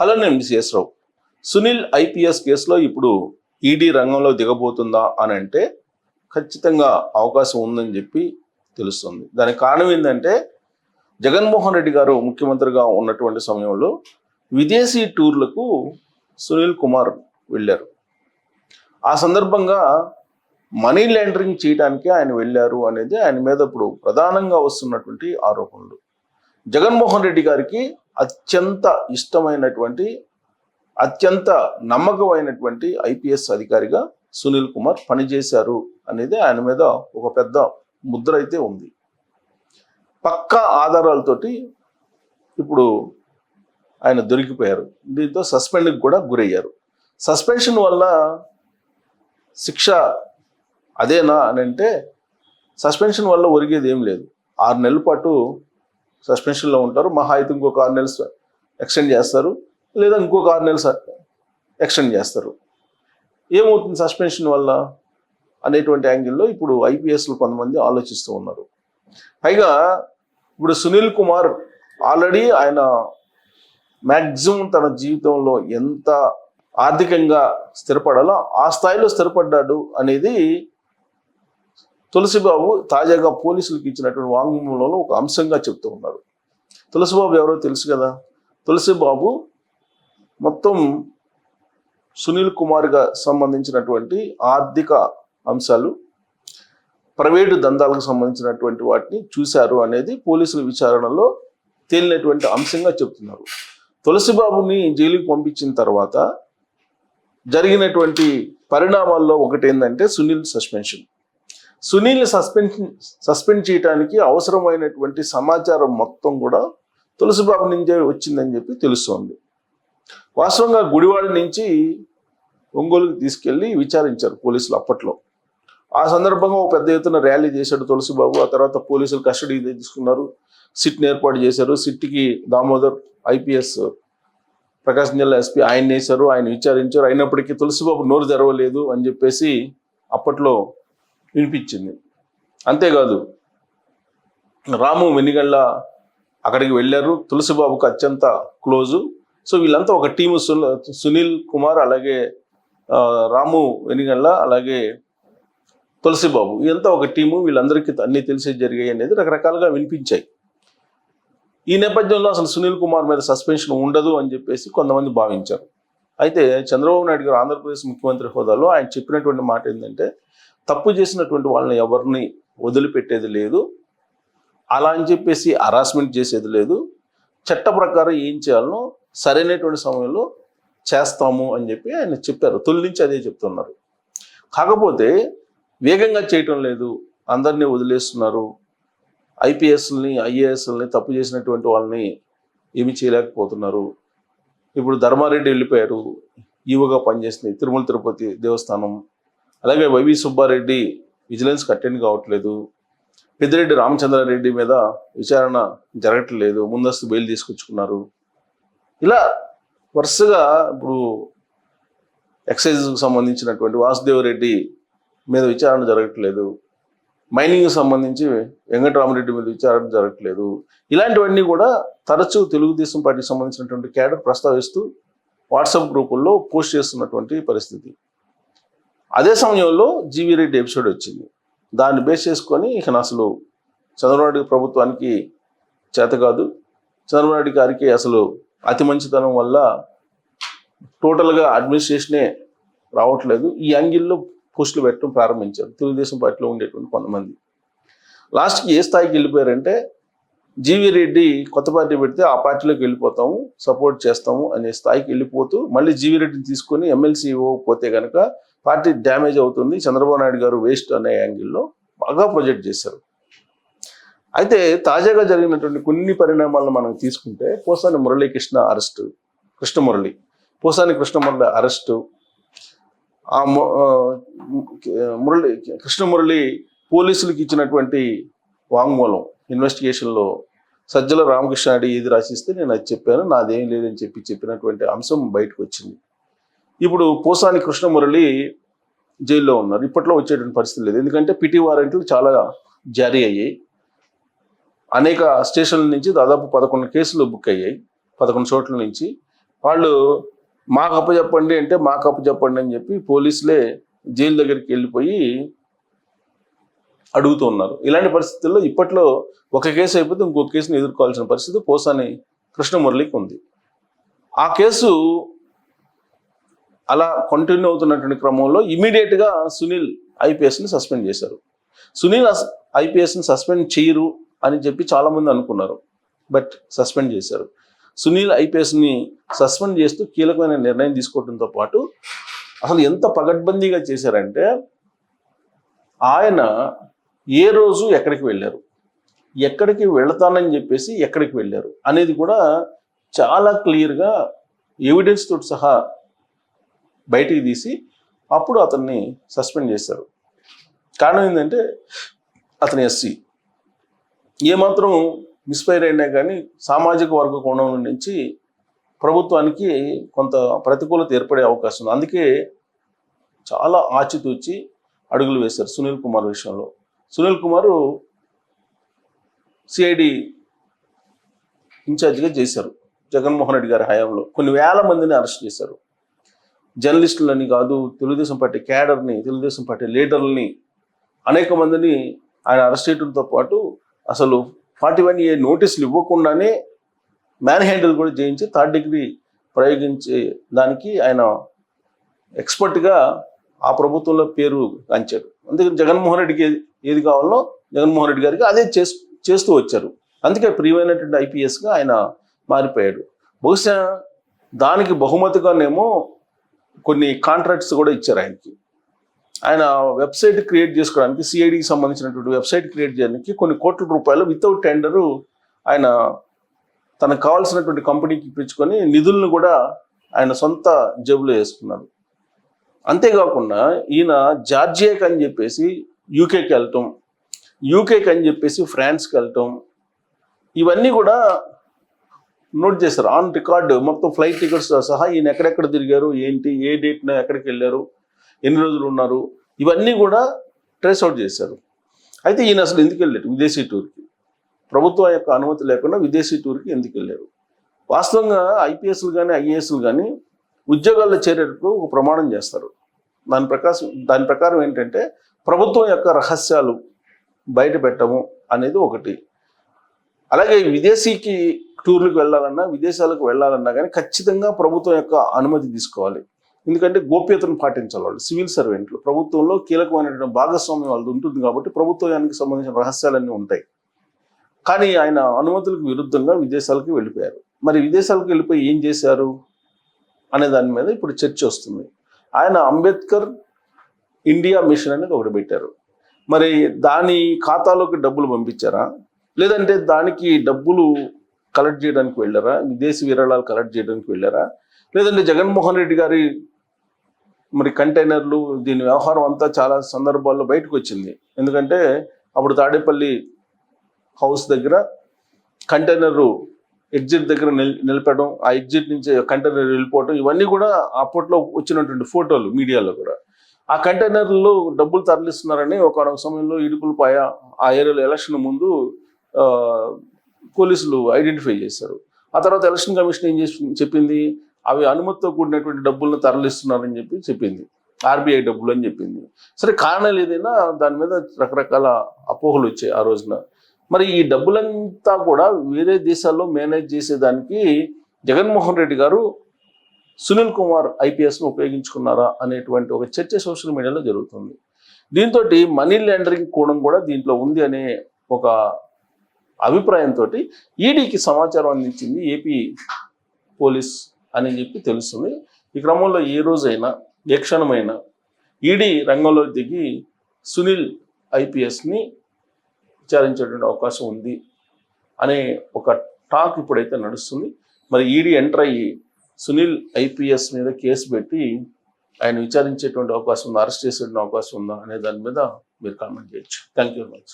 Hello, నేను miss రావు. Sunil IPS కేసులో ఇప్పుడు ఈడీ రంగంలో దిగబోతుందా అని అంటే ఖచ్చితంగా అవకాశం ఉందని చెప్పి తెలుస్తుంది. దానికి కారణం ఏంటంటే జగన్మోహన్ రెడ్డి గారు ముఖ్యమంత్రిగా ఉన్నటువంటి సమయంలో విదేశీ టూర్లకు సునీల్ కుమార్ వెళ్ళారు. ఆ సందర్భంగా మనీ లాండరింగ్ చేయడానికి ఆయన వెళ్ళారు అనేది ఆయన మీద ఇప్పుడు ప్రధానంగా వస్తున్నటువంటి ఆరోపణలు. జగన్మోహన్ రెడ్డి గారికి అత్యంత ఇష్టమైనటువంటి అత్యంత నమ్మకమైనటువంటి ఐపీఎస్ అధికారిగా సునీల్ కుమార్ పనిచేశారు అనేది ఆయన మీద ఒక పెద్ద ముద్ర అయితే ఉంది. పక్కా ఆధారాలతోటి ఇప్పుడు ఆయన దొరికిపోయారు. దీంతో సస్పెండ్కి కూడా గురయ్యారు. సస్పెన్షన్ వల్ల శిక్ష అదేనా అని అంటే సస్పెన్షన్ వల్ల ఒరిగేది ఏం లేదు. 6 నెలల పాటు సస్పెన్షన్లో ఉంటారు. మహా అయితే ఇంకొక 6 నెలలు ఎక్స్టెండ్ చేస్తారు, లేదా ఇంకొక 6 నెలలు ఎక్స్టెండ్ చేస్తారు. ఏమవుతుంది సస్పెన్షన్ వల్ల అనేటువంటి యాంగిల్లో ఇప్పుడు ఐపీఎస్లు కొంతమంది ఆలోచిస్తూ ఉన్నారు. పైగా ఇప్పుడు సునీల్ కుమార్ ఆల్రెడీ ఆయన మ్యాక్సిమం తన జీవితంలో ఎంత ఆర్థికంగా స్థిరపడాలో ఆ స్థాయిలో స్థిరపడ్డాడు అనేది తులసిబాబు తాజాగా పోలీసులకు ఇచ్చినటువంటి వాంగ్మూలంలో ఒక అంశంగా చెప్తూ ఉన్నారు. తులసిబాబు ఎవరో తెలుసు కదా. తులసిబాబు మొత్తం సునీల్ కుమార్గా సంబంధించినటువంటి ఆర్థిక అంశాలు, ప్రైవేటు దందాలకు సంబంధించినటువంటి వాటిని చూశారు అనేది పోలీసుల విచారణలో తేలినటువంటి అంశంగా చెప్తున్నారు. తులసిబాబుని జైలుకి పంపించిన తర్వాత జరిగినటువంటి పరిణామాల్లో ఒకటి ఏంటంటే సునీల్ సస్పెన్షన్. సునీల్ సస్పెండ్ చేయడానికి అవసరమైనటువంటి సమాచారం మొత్తం కూడా తులసిబాబు నుంచే వచ్చిందని చెప్పి తెలుస్తోంది. వాస్తవంగా గుడివాడ నుంచి ఒంగోలుకి తీసుకెళ్లి విచారించారు పోలీసులు అప్పట్లో. ఆ సందర్భంగా ఒక పెద్ద ఎత్తున ర్యాలీ చేశాడు తులసిబాబు. ఆ తర్వాత పోలీసులు కస్టడీకి తీసుకున్నారు, సిట్ని ఏర్పాటు చేశారు. సిట్కి దామోదర్ ఐపీఎస్ ప్రకాశం జిల్లా ఎస్పీ ఆయన వేశారు, ఆయన విచారించారు. అయినప్పటికీ తులసిబాబు నోరు తెరవలేదు అని చెప్పేసి అప్పట్లో వినిపించింది. అంతేకాదు రాము వెనిగళ్ళ అక్కడికి వెళ్ళారు, తులసిబాబుకు అత్యంత క్లోజు. సో వీళ్ళంతా ఒక టీము, సునీల్ కుమార్ అలాగే రాము వెనిగళ్ళ అలాగే తులసిబాబు, ఇదంతా ఒక టీము. వీళ్ళందరికీ అన్నీ తెలిసే జరిగాయి అనేది రకరకాలుగా వినిపించాయి. ఈ నేపథ్యంలో అసలు సునీల్ కుమార్ మీద సస్పెన్షన్ ఉండదు అని చెప్పేసి కొంతమంది భావించారు. అయితే చంద్రబాబు నాయుడు గారు ఆంధ్రప్రదేశ్ ముఖ్యమంత్రి హోదాలో ఆయన చెప్పినటువంటి మాట ఏంటంటే తప్పు చేసినటువంటి వాళ్ళని ఎవరిని వదిలిపెట్టేది లేదు, అలా అని చెప్పేసి హరాస్మెంట్ చేసేది లేదు, చట్ట ప్రకారం ఏం చేయాలనో సరైనటువంటి సమయంలో చేస్తాము అని చెప్పి ఆయన చెప్పారు. తొలి నుంచి అదే చెప్తున్నారు. కాకపోతే వేగంగా చేయటం లేదు, అందరినీ వదిలేస్తున్నారు. ఐపీఎస్ని ఐఏఎస్ని తప్పు చేసినటువంటి వాళ్ళని ఏమి చేయలేకపోతున్నారు. ఇప్పుడు ధర్మారెడ్డి వెళ్ళిపోయారు, ఈవోగా పనిచేసింది తిరుమల తిరుపతి దేవస్థానం. అలాగే వైవి సుబ్బారెడ్డి విజిలెన్స్కి అటెండ్ కావట్లేదు. పెద్దిరెడ్డి రామచంద్రారెడ్డి మీద విచారణ జరగట్లేదు, ముందస్తు బెయిల్ తీసుకొచ్చుకున్నారు. ఇలా వరుసగా ఇప్పుడు ఎక్సైజ్కి సంబంధించినటువంటి వాసుదేవరెడ్డి మీద విచారణ జరగట్లేదు, మైనింగ్కి సంబంధించి వెంకటరామరెడ్డి మీద విచారణ జరగట్లేదు. ఇలాంటివన్నీ కూడా తరచూ తెలుగుదేశం పార్టీకి సంబంధించినటువంటి క్యాడర్ ప్రస్తావిస్తూ వాట్సాప్ గ్రూపుల్లో పోస్ట్ చేస్తున్నటువంటి పరిస్థితి. అదే సమయంలో జీవీ రెడ్డి ఎపిసోడ్ వచ్చింది. దాన్ని బేస్ చేసుకొని ఇక అసలు చంద్రబాబు నాయుడు ప్రభుత్వానికి చేత కాదు, చంద్రబాబు నాయుడు గారికి అసలు అతి మంచితనం వల్ల టోటల్గా అడ్మినిస్ట్రేషనే రావట్లేదు, ఈ యాంగిల్లో పోస్టులు పెట్టడం ప్రారంభించారు తెలుగుదేశం పార్టీలో ఉండేటువంటి కొంతమంది. లాస్ట్కి ఏ స్థాయికి వెళ్ళిపోయారంటే జీవీ రెడ్డి కొత్త పార్టీ పెడితే ఆ పార్టీలోకి వెళ్ళిపోతాము, సపోర్ట్ చేస్తాము అనే స్థాయికి వెళ్ళిపోతూ మళ్ళీ జీవీ రెడ్డిని తీసుకొని ఎమ్మెల్సీ ఇవ్వకపోతే కనుక పార్టీ డ్యామేజ్ అవుతుంది, చంద్రబాబు నాయుడు గారు వేస్ట్ అనే యాంగిల్లో బాగా ప్రొజెక్ట్ చేశారు. అయితే తాజాగా జరిగినటువంటి కొన్ని పరిణామాలను మనం తీసుకుంటే పోసాని మురళీకృష్ణ అరెస్టు, పోసాని కృష్ణమురళి అరెస్టు, ఆ కృష్ణమురళి పోలీసులకు ఇచ్చినటువంటి వాంగ్మూలం ఇన్వెస్టిగేషన్లో సజ్జల రామకృష్ణారెడ్డి ఏది రాసిస్తే నేను అది చెప్పాను, నాదేం లేదని చెప్పినటువంటి అంశం బయటకు వచ్చింది. ఇప్పుడు పోసాని కృష్ణమురళి జైల్లో ఉన్నారు. ఇప్పట్లో వచ్చేటువంటి పరిస్థితి లేదు, ఎందుకంటే పిటి వారెంట్లు చాలా జారీ అయ్యాయి. అనేక స్టేషన్ల నుంచి దాదాపు 11 కేసులు బుక్ అయ్యాయి 11 చోట్ల నుంచి. వాళ్ళు మాకు అప్పచెప్పండి అంటే మాకు అప్పచెప్పండి అని చెప్పి పోలీసులే జైలు దగ్గరికి వెళ్ళిపోయి అడుగుతూ ఉన్నారు. ఇలాంటి పరిస్థితుల్లో ఇప్పట్లో ఒక కేసు అయిపోతే ఇంకో కేసును ఎదుర్కోవాల్సిన పరిస్థితి పోసాని కృష్ణమురళికి ఉంది. ఆ కేసు అలా కంటిన్యూ అవుతున్నటువంటి క్రమంలో ఇమీడియట్గా సునీల్ ఐపీఎస్ని సస్పెండ్ చేశారు. సునీల్ ఐపీఎస్ని సస్పెండ్ చేయరు అని చెప్పి చాలామంది అనుకున్నారు, బట్ సస్పెండ్ చేశారు. సునీల్ ఐపీఎస్ని సస్పెండ్ చేస్తూ కీలకమైన నిర్ణయం తీసుకోవడంతో పాటు అసలు ఎంత పగడ్బందీగా చేశారంటే, ఆయన ఏ రోజు ఎక్కడికి వెళ్ళారు, ఎక్కడికి వెళతానని చెప్పేసి ఎక్కడికి వెళ్ళారు అనేది కూడా చాలా క్లియర్గా ఎవిడెన్స్ తోటి సహా బయటికి తీసి అప్పుడు అతన్ని సస్పెండ్ చేశారు. కారణం ఏంటంటే అతని ఎస్సీ. ఏమాత్రం మిస్ఫైర్ అయినా కానీ సామాజిక వర్గ కోణం నుంచి ప్రభుత్వానికి కొంత ప్రతికూలత ఏర్పడే అవకాశం ఉంది. అందుకే చాలా ఆచితూచి అడుగులు వేశారు సునీల్ కుమార్ విషయంలో. సునీల్ కుమారు సిఐడి ఇన్ఛార్జిగా చేశారు జగన్మోహన్ రెడ్డి గారి హయాంలో. కొన్ని వేల మందిని అరెస్ట్ చేశారు. జర్నలిస్టులని కాదు, తెలుగుదేశం పార్టీ క్యాడర్ని, తెలుగుదేశం పార్టీ లీడర్లని అనేక మందిని ఆయన అరెస్ట్ చేయడంతో పాటు అసలు 41A నోటీసులు ఇవ్వకుండానే మ్యాన్ హ్యాండిల్ కూడా చేయించి 3rd డిగ్రీ ప్రయోగించే దానికి ఆయన ఎక్స్పర్ట్గా ఆ ప్రభుత్వంలో పేరు గాంచారు. అందుకని జగన్మోహన్ రెడ్డికి ఏది కావాలో జగన్మోహన్ రెడ్డి గారికి అదే చేస్తూ వచ్చారు. అందుకే ప్రియమైనటువంటి ఐపీఎస్గా ఆయన మారిపోయాడు. బహుశా దానికి బహుమతిగానేమో కొన్ని కాంట్రాక్ట్స్ కూడా ఇచ్చారు ఆయనకి. ఆయన వెబ్సైట్ క్రియేట్ చేసుకోవడానికి, సిఐడికి సంబంధించినటువంటి వెబ్సైట్ క్రియేట్ చేయడానికి కొన్ని కోట్ల రూపాయలు వితౌట్ టెండరు ఆయన తనకు కావాల్సినటువంటి కంపెనీకి ఇప్పించుకొని నిధులను కూడా ఆయన సొంత జేబులో వేసుకున్నారు. అంతేకాకుండా ఈయన జార్జియాకి అని చెప్పేసి యూకేకి వెళ్ళటం, యూకేకి అని చెప్పేసి ఫ్రాన్స్కి వెళ్ళటం, ఇవన్నీ కూడా నోట్ చేశారు ఆన్ రికార్డు. మొత్తం ఫ్లైట్ టికెట్స్ సహా ఈయన ఎక్కడెక్కడ తిరిగారు, ఏంటి, ఏ డేట్న ఎక్కడికి వెళ్ళారు, ఎన్ని రోజులు ఉన్నారు, ఇవన్నీ కూడా ట్రేస్ అవుట్ చేశారు. అయితే ఈయన అసలు ఎందుకు వెళ్ళారు విదేశీ టూర్కి? ప్రభుత్వం యొక్క అనుమతి లేకుండా విదేశీ టూర్కి ఎందుకు వెళ్ళారు? వాస్తవంగా ఐపీఎస్లు కానీ ఐఏఎస్లు కానీ ఉద్యోగాల్లో చేరేటప్పుడు ఒక ప్రమాణం చేస్తారు. దాని ప్రకారం ఏంటంటే ప్రభుత్వం యొక్క రహస్యాలు బయట పెట్టము అనేది ఒకటి. అలాగే విదేశీకి టూర్లకు వెళ్ళాలన్నా, విదేశాలకు వెళ్ళాలన్నా కానీ ఖచ్చితంగా ప్రభుత్వం యొక్క అనుమతి తీసుకోవాలి. ఎందుకంటే గోప్యతను పాటించాలి. వాళ్ళు సివిల్ సర్వెంట్లు, ప్రభుత్వంలో కీలకమైనటువంటి భాగస్వామ్యం వాళ్ళది ఉంటుంది కాబట్టి ప్రభుత్వానికి సంబంధించిన రహస్యాలన్నీ ఉంటాయి. కానీ ఆయన అనుమతులకు విరుద్ధంగా విదేశాలకు వెళ్ళిపోయారు. మరి విదేశాలకు వెళ్ళిపోయి ఏం చేశారు అనే దాని మీద ఇప్పుడు చర్చ వస్తుంది. ఆయన అంబేద్కర్ ఇండియా మిషన్ అనేది ఒకటి పెట్టారు. మరి దాని ఖాతాలోకి డబ్బులు పంపించారా, లేదంటే దానికి డబ్బులు కలెక్ట్ చేయడానికి వెళ్ళారా, విదేశీ విరాళాలు కలెక్ట్ చేయడానికి వెళ్ళారా, లేదంటే జగన్మోహన్ రెడ్డి గారి మరి కంటైనర్లు, దీని వ్యవహారం అంతా చాలా సందర్భాల్లో బయటకు వచ్చింది. ఎందుకంటే అప్పుడు తాడేపల్లి హౌస్ దగ్గర కంటైనరు ఎగ్జిట్ దగ్గర నిలపడం, ఆ ఎగ్జిట్ నుంచి కంటైనర్ వెళ్ళిపోవడం, ఇవన్నీ కూడా అప్పట్లో వచ్చినటువంటి ఫోటోలు మీడియాలో కూడా. ఆ కంటైనర్లో డబ్బులు తరలిస్తున్నారని ఒక సమయంలో ఇడుపులపాయ ఆ ఏరియాలో ఎలక్షన్ ముందు పోలీసులు ఐడెంటిఫై చేశారు. ఆ తర్వాత ఎలక్షన్ కమిషన్ ఏం చెప్పింది, అవి అనుమతితో కూడినటువంటి డబ్బులను తరలిస్తున్నారని చెప్పింది, ఆర్బీఐ డబ్బులు అని చెప్పింది. సరే, కారణాలు ఏదైనా దాని మీద రకరకాల అపోహలు వచ్చాయి ఆ రోజున. మరి ఈ డబ్బులంతా కూడా వేరే దేశాల్లో మేనేజ్ చేసేదానికి జగన్మోహన్ రెడ్డి గారు సునీల్ కుమార్ ఐపీఎస్ను ఉపయోగించుకున్నారా అనేటువంటి ఒక చర్చ సోషల్ మీడియాలో జరుగుతుంది. దీంతో మనీ లాండరింగ్ కూడా దీంట్లో ఉంది అనే ఒక అభిప్రాయంతో ఈడీకి సమాచారం అందించింది ఏపీ పోలీస్ అని చెప్పి తెలుస్తుంది. ఈ క్రమంలో ఏ రోజైనా, ఏ క్షణమైనా ఈడీ రంగంలో దిగి సునీల్ ఐపీఎస్ని విచారించేటువంటి అవకాశం ఉంది అనే ఒక టాక్ ఇప్పుడైతే నడుస్తుంది. మరి ఈడీ ఎంటర్ అయ్యి సునీల్ ఐపీఎస్ మీద కేసు పెట్టి ఆయన విచారించేటువంటి అవకాశం ఉందా, అరెస్ట్ చేసేటువంటి అవకాశం ఉందా అనే దాని మీద మీరు కామెంట్ చేయొచ్చు. Thank you very much.